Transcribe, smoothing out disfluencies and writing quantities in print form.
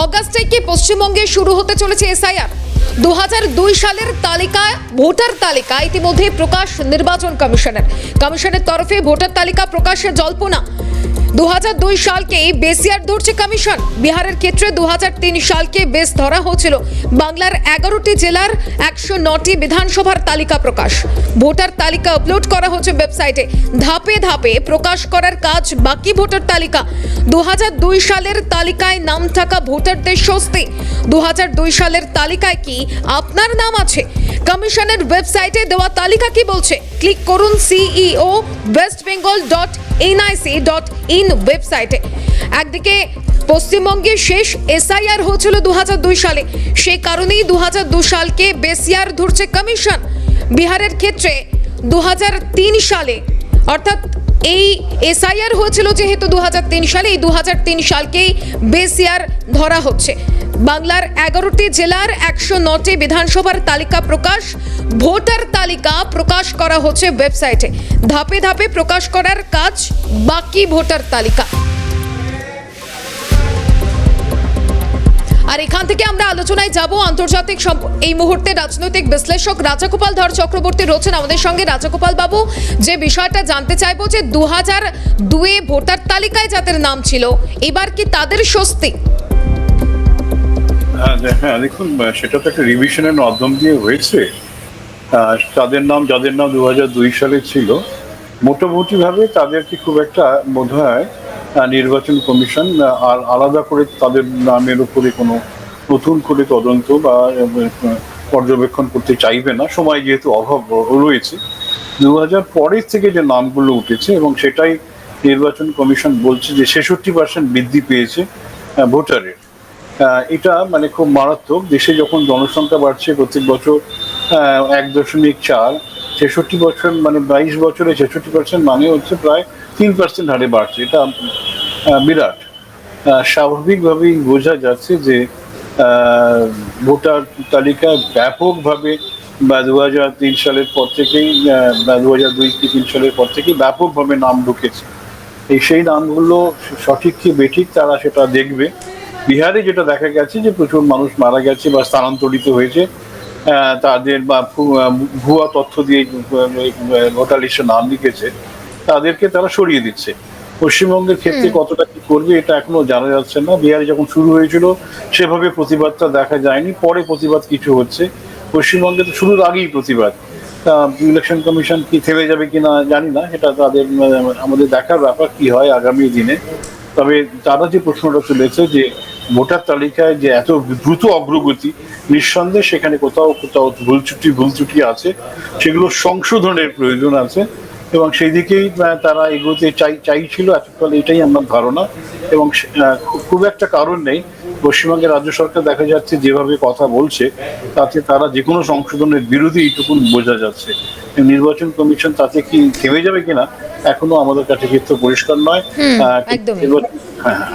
August থেকে পশ্চিমবঙ্গে শুরু হতে চলেছে এসআইআর। 2002 সালের তালিকা, ভোটার তালিকা ইতিমধ্যে প্রকাশ নির্বাচন কমিশনের তরফে ভোটার তালিকা প্রকাশের জল্পনা। 2002 সালকে বেসিয়ার ধরছে কমিশন। বিহারের ক্ষেত্রে 2003 সালকে বেস ধরা হয়েছিল। বাংলার 11টি জেলার 109টি বিধানসভার তালিকা প্রকাশ। ভোটার তালিকা আপলোড করা হচ্ছে ওয়েবসাইটে। ধাপে ধাপে প্রকাশ করার কাজ বাকি। ভোটার তালিকা 2002 সালের তালিকায় নাম থাকা ভোটারদের স্বস্তি। 2002 সালের তালিকায় কি আপনার নাম আছে? কমিশনের ওয়েবসাইটে দেওয়া তালিকা কি বলছে? ক্লিক করুন ceo.westbengal.nic.in ওয়েবসাইটে। একদিকে পশ্চিমবঙ্গে শেষ এসআইআর হয়েছিল 2002 সালে, সেই কারণেই 2002 সালকে বেসিয়ার ধরছে কমিশন। বিহারের ক্ষেত্রে 2003 সালে, অর্থাৎ এই এসআইআর হয়েছিল যেহেতু 2003 সালে, এই 2003 সালকেই বেসিয়ার ধরা হচ্ছে। বাংলার 11টি জেলার 109টি বিধানসভার তালিকা প্রকাশ। ভোটার তালিকা প্রকাশ করা হচ্ছে ওয়েবসাইটে। ধাপে ধাপে প্রকাশ করার কাজ বাকি। ভোটার তালিকা। আর এখান থেকে আমরা আলোচনায় যাব আন্তর্জাতিক এই মুহূর্তে রাজনৈতিক বিশ্লেষক রাজাগোপাল ধর চক্রবর্তী রয়েছেন আমাদের সঙ্গে। রাজাগোপাল বাবু, যে বিষয়টা জানতে চাইবো যে 2002 ভোটার তালিকায় যাদের নাম ছিল, এবার কি তাদের স্বস্তি? হ্যাঁ, দেখুন, সেটা তো একটা রিভিশনের মাধ্যম দিয়ে হয়েছে। যাদের নাম 2002 সালে ছিল, মোটামুটি ভাবে তাদেরকে খুব একটা বোধ হয় নির্বাচন কমিশন আর আলাদা করে তাদের নামের উপরে কোনো নতুন করে তদন্ত বা পর্যবেক্ষণ করতে চাইবে না, সময় যেহেতু অভাব রয়েছে। 2000 পরের থেকে যে নামগুলো উঠেছে এবং সেটাই নির্বাচন কমিশন বলছে যে 66% বৃদ্ধি পেয়েছে ভোটারের। এটা মানে খুব মারাত্মক। দেশে যখন জনসংখ্যা বাড়ছে প্রত্যেক বছর 1.4, 66 বছর মানে 22 বছরে 66% মানে হচ্ছে প্রায় 3% হারে বাড়ছে। এটা বিরাট। স্বাভাবিকভাবেই বোঝা যাচ্ছে যে ভোটার তালিকায় ব্যাপকভাবে বা 2003 সালের পর থেকেই বা 2002-3 সালের পর থেকেই ব্যাপকভাবে নাম ঢুকেছে। সেই নামগুলো সঠিক কি বেঠিক তারা সেটা দেখবে। বিহারে যেটা দেখা গেছে যে প্রচুর মানুষ মারা গেছে বা স্থানান্তরিত হয়েছে, তাদের বা ভুয়া তথ্য দিয়ে ভোটার লিস্টে নাম লিখেছে, তাদেরকে তারা সরিয়ে দিচ্ছে। পশ্চিমবঙ্গের ক্ষেত্রে কতটা কি করবে এটা এখনো জানা যাচ্ছে না। বিহারে যখন শুরু হয়েছিল সেভাবে প্রতিবাদটা দেখা যায়নি, পরে প্রতিবাদ কিছু হচ্ছে। পশ্চিমবঙ্গে তো শুরুর আগেই প্রতিবাদ। ইলেকশন কমিশন কি থেমে যাবে কিনা জানি না, এটা তাদের আমাদের দেখার ব্যাপার কি হয় আগামী দিনে। তবে তারা যে প্রশ্নটা তুলেছে যে ভোটার তালিকায় যে এত দ্রুত অগ্রগতি, নিঃসন্দেহে সেখানে কোথাও কোথাও ভুল ত্রুটি আছে, সেগুলো সংশোধনের প্রয়োজন আছে এবং সেই দিকেই তারা এগোতে চাইছিল এতকাল, এটাই আমার ধারণা। এবং খুব একটা কারণ নেই। পশ্চিমবঙ্গের রাজ্য সরকার দেখা যাচ্ছে যেভাবে কথা বলছে, তাতে তারা যে কোনো সংশোধনের বিরোধী এইটুকু বোঝা যাচ্ছে। নির্বাচন কমিশন তাতে কি থেমে যাবে কিনা এখনো আমাদের কাছে কিন্তু পরিষ্কার নয়। একদমই। হ্যাঁ।